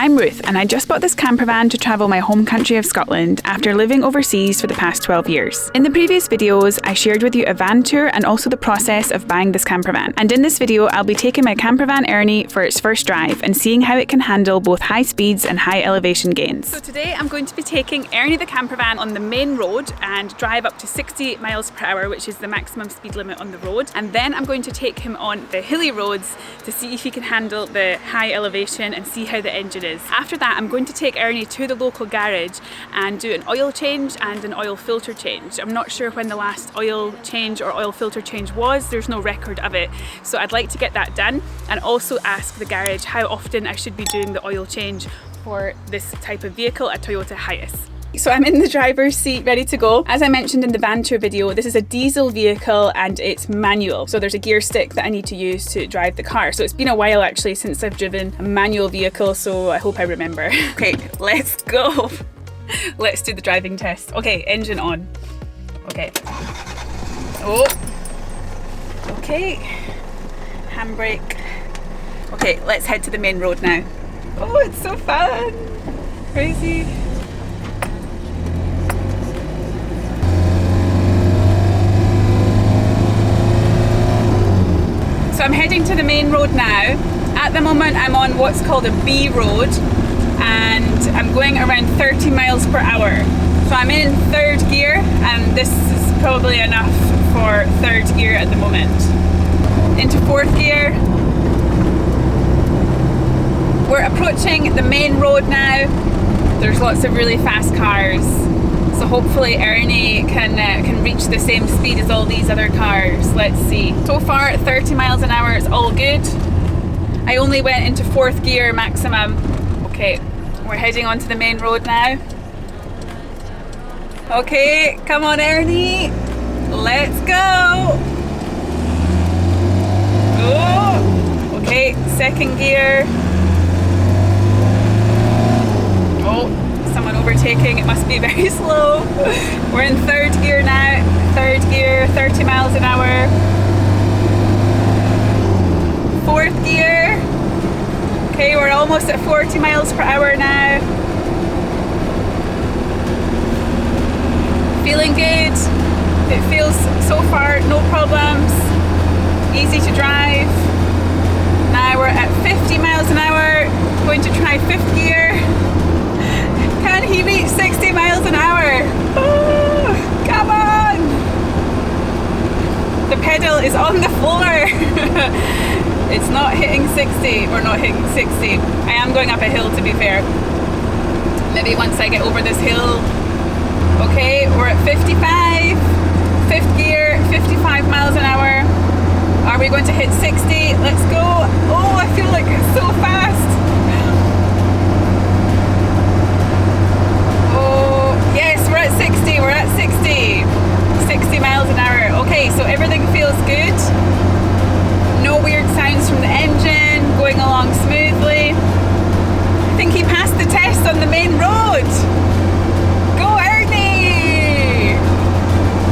I'm Ruth and I just bought this camper van to travel my home country of Scotland after living overseas for the past 12 years. In the previous videos, I shared with you a van tour and also the process of buying this camper van. And in this video, I'll be taking my Campervan Ernie for its first drive and seeing how it can handle both high speeds and high elevation gains. So today I'm going to be taking Ernie the campervan on the main road and drive up to 60 miles per hour, which is the maximum speed limit on the road. And then I'm going to take him on the hilly roads to see if he can handle the high elevation and see how the engine is. After that, I'm going to take Ernie to the local garage and do an oil change and an oil filter change. I'm not sure when the last oil change or oil filter change was. There's no record of it. So I'd like to get that done and also ask the garage how often I should be doing the oil change for this type of vehicle, a Toyota Hiace. So I'm in the driver's seat ready to go. As I mentioned in the van tour video, this is a diesel vehicle and it's manual. So there's a gear stick that I need to use to drive the car. So it's been a while actually since I've driven a manual vehicle, so I hope I remember. Okay, let's go. Let's do the driving test. Okay, engine on. Okay. Oh. Okay. Handbrake. Okay, let's head to the main road now. Oh, it's so fun. Crazy. So I'm heading to the main road now. At the moment I'm on what's called a B road and I'm going around 30 miles per hour. So I'm in third gear and this is probably enough for third gear at the moment. Into fourth gear. We're approaching the main road now. There's lots of really fast cars. So hopefully Ernie can reach the same speed as all these other cars. Let's see. So far at 30 miles an hour it's all good. I only went into fourth gear maximum. Okay, we're heading onto the main road now. Okay, come on Ernie. Let's go. Oh, okay, second gear. Oh. Someone overtaking, it must be very slow. We're in third gear now, third gear, 30 miles an hour. Fourth gear. Okay, we're almost at 40 miles per hour now. Feeling good. It feels so far no problems. Easy to drive. Now we're at 50 miles an hour. Going to try fifth gear. Can he reach 60 miles an hour? Oh, come on! The pedal is on the floor. It's not hitting 60. We're not hitting 60. I am going up a hill to be fair. Maybe once I get over this hill. Okay, we're at 55. Fifth gear, 55 miles an hour. Are we going to hit 60? Let's go. Oh, I feel like it's so fast. Yes, we're at 60, we're at 60. 60 miles an hour. Okay, so everything feels good. No weird sounds from the engine, going along smoothly. I think he passed the test on the main road. Go Ernie!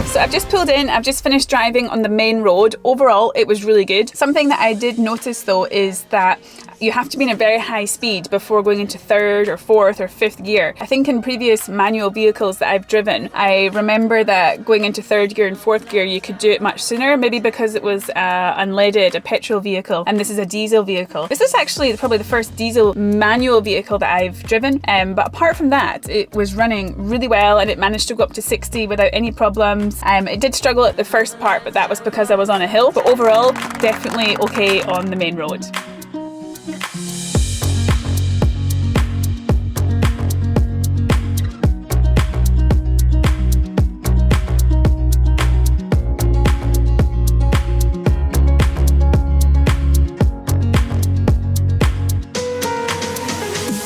So I've just pulled in, I've just finished driving on the main road. Overall, it was really good. Something that I did notice though is that you have to be in a very high speed before going into third or fourth or fifth gear. I think in previous manual vehicles that I've driven, I remember that going into third gear and fourth gear, you could do it much sooner, maybe because it was unleaded, a petrol vehicle, and this is a diesel vehicle. This is actually probably the first diesel manual vehicle that I've driven, but apart from that, it was running really well and it managed to go up to 60 without any problems. It did struggle at the first part, but that was because I was on a hill, but overall, definitely okay on the main road.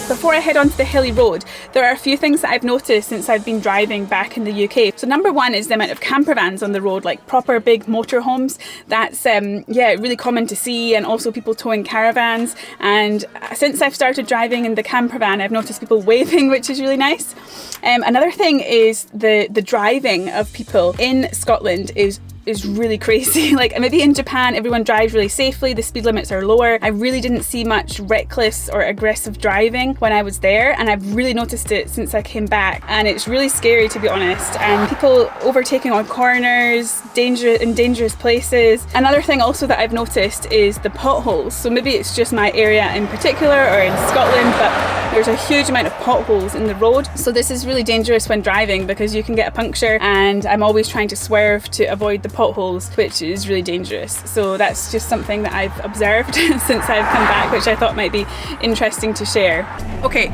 Before I head onto the hilly road, there are a few things that I've noticed since I've been driving back in the UK. So number one is the amount of campervans on the road, like proper big motorhomes. That's really common to see, and also people towing caravans. And since I've started driving in the campervan, I've noticed people waving, which is really nice. Another thing is the driving of people in Scotland is is really crazy. Like maybe in Japan everyone drives really safely, the speed limits are lower. I really didn't see much reckless or aggressive driving when I was there, and I've really noticed it since I came back, and it's really scary to be honest. And people overtaking on corners, in dangerous places. Another thing also that I've noticed is the potholes. So maybe it's just my area in particular or in Scotland, but there's a huge amount of potholes in the road. So this is really dangerous when driving because you can get a puncture, and I'm always trying to swerve to avoid the potholes, which is really dangerous. So that's just something that I've observed since I've come back, which I thought might be interesting to share. Okay,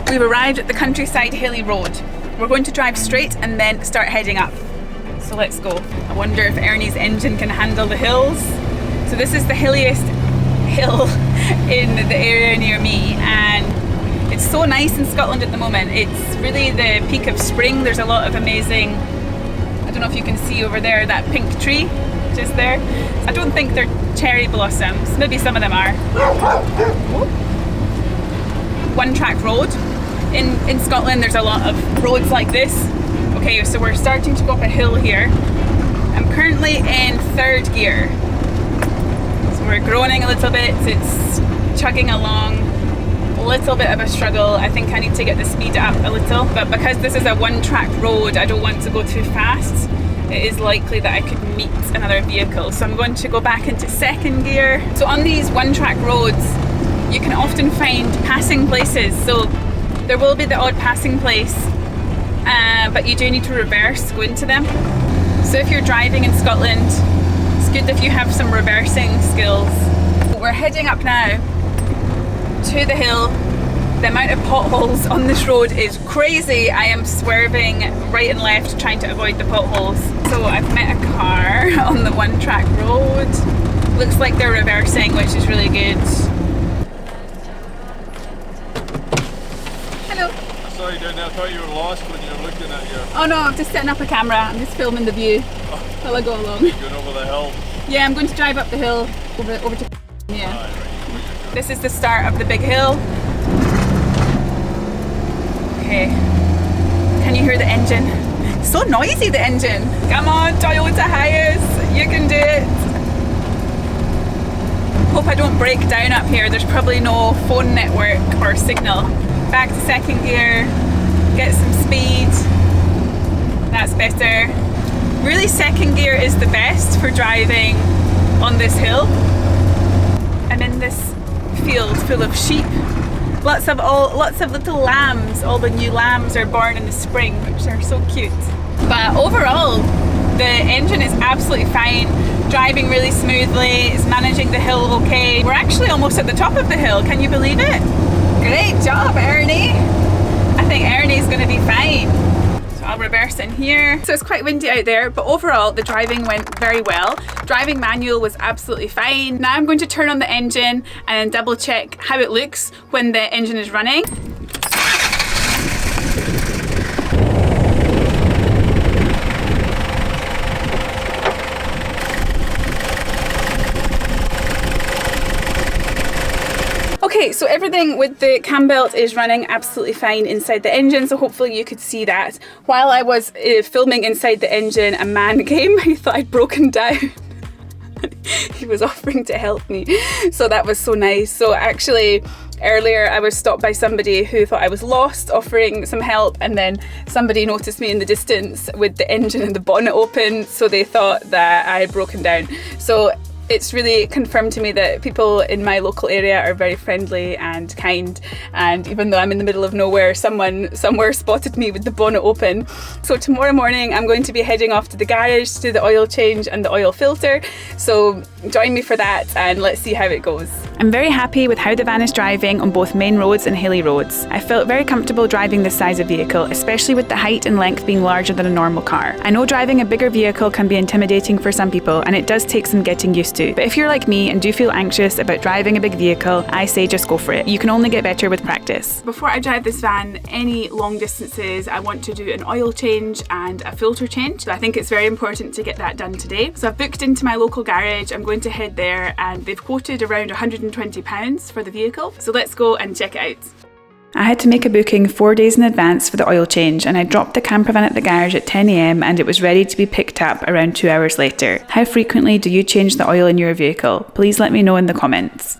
we've arrived at the countryside hilly road. We're going to drive straight and then start heading up. So let's go. I wonder if Ernie's engine can handle the hills. So this is the hilliest hill in the area near me, and it's so nice in Scotland at the moment. It's really the peak of spring. There's a lot of amazing, I don't know if you can see over there, that pink tree just there. I don't think they're cherry blossoms. Maybe some of them are. One track road. In Scotland there's a lot of roads like this. Okay, so we're starting to go up a hill here. I'm currently in 3rd gear. So we're groaning a little bit, it's chugging along. A little bit of a struggle. I think I need to get the speed up a little, but because this is a one-track road, I don't want to go too fast. It is likely that I could meet another vehicle, so I'm going to go back into 2nd gear. So on these one-track roads, you can often find passing places. So there will be the odd passing place, but you do need to reverse, go into them. So if you're driving in Scotland, it's good if you have some reversing skills. We're heading up now to the hill. The amount of potholes on this road is crazy. I am swerving right and left trying to avoid the potholes. So I've met a car on the one track road. Looks like they're reversing, which is really good. Hello. I saw you down there. I thought you were lost when you were looking at your... Oh no, I'm just setting up a camera. I'm just filming the view while I go along. You're going over the hill? Yeah, I'm going to drive up the hill over to... Yeah. Right. This is the start of the big hill. Okay. Can you hear the engine? It's so noisy, the engine. Come on, Toyota Hiace, you can do it. Hope I don't break down up here. There's probably no phone network or signal. Back to 2nd gear, get some speed. That's better. Really, 2nd gear is the best for driving on this hill. I'm in this field full of sheep. Lots of little lambs. All the new lambs are born in the spring, which are so cute. But overall, the engine is absolutely fine. Driving really smoothly. It's managing the hill okay. We're actually almost at the top of the hill. Can you believe it? Great job, Ernie. I think Ernie's going to be fine. So I'll reverse in here. So it's quite windy out there, but overall the driving went very well. Driving manual was absolutely fine. Now I'm going to turn on the engine and double check how it looks when the engine is running. Okay, so everything with the cam belt is running absolutely fine inside the engine, so hopefully you could see that. While I was filming inside the engine, a man came. He thought I'd broken down. He was offering to help me, so that was so nice. So actually earlier I was stopped by somebody who thought I was lost, offering some help, and then somebody noticed me in the distance with the engine and the bonnet open, so they thought that I had broken down. So it's really confirmed to me that people in my local area are very friendly and kind, and even though I'm in the middle of nowhere, someone somewhere spotted me with the bonnet open. So tomorrow morning I'm going to be heading off to the garage to do the oil change and the oil filter, so join me for that and let's see how it goes. I'm very happy with how the van is driving on both main roads and hilly roads. I felt very comfortable driving this size of vehicle, especially with the height and length being larger than a normal car. I know driving a bigger vehicle can be intimidating for some people, and it does take some getting used to. But if you're like me and do feel anxious about driving a big vehicle, I say just go for it. You can only get better with practice. Before I drive this van any long distances, I want to do an oil change and a filter change. So I think it's very important to get that done today. So I've booked into my local garage. I'm going to head there, and they've quoted around £120 for the vehicle. So let's go and check it out. I had to make a booking 4 days in advance for the oil change, and I dropped the campervan at the garage at 10 AM and it was ready to be picked up around 2 hours later. How frequently do you change the oil in your vehicle? Please let me know in the comments.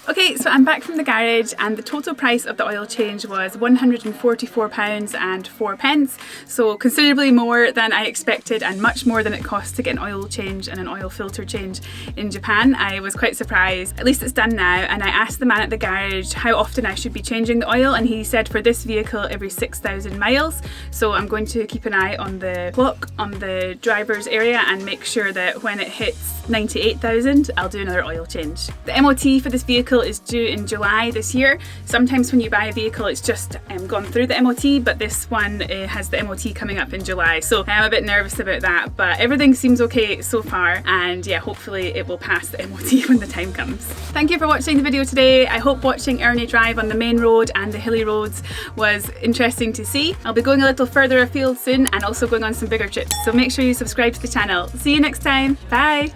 Okay, so I'm back from the garage and the total price of the oil change was £144.04, so considerably more than I expected and much more than it costs to get an oil change and an oil filter change in Japan. I was quite surprised. At least it's done now, and I asked the man at the garage how often I should be changing the oil, and he said for this vehicle every 6,000 miles. So I'm going to keep an eye on the clock on the driver's area and make sure that when it hits 98,000 I'll do another oil change. The MOT for this vehicle is due in July this year. Sometimes when you buy a vehicle it's just gone through the MOT, but this one has the MOT coming up in July, so I am a bit nervous about that, but everything seems okay so far, and yeah, hopefully it will pass the MOT when the time comes. Thank you for watching the video today. I hope watching Ernie drive on the main road and the hilly roads was interesting to see. I'll be going a little further afield soon and also going on some bigger trips, so make sure you subscribe to the channel. See you next time. Bye!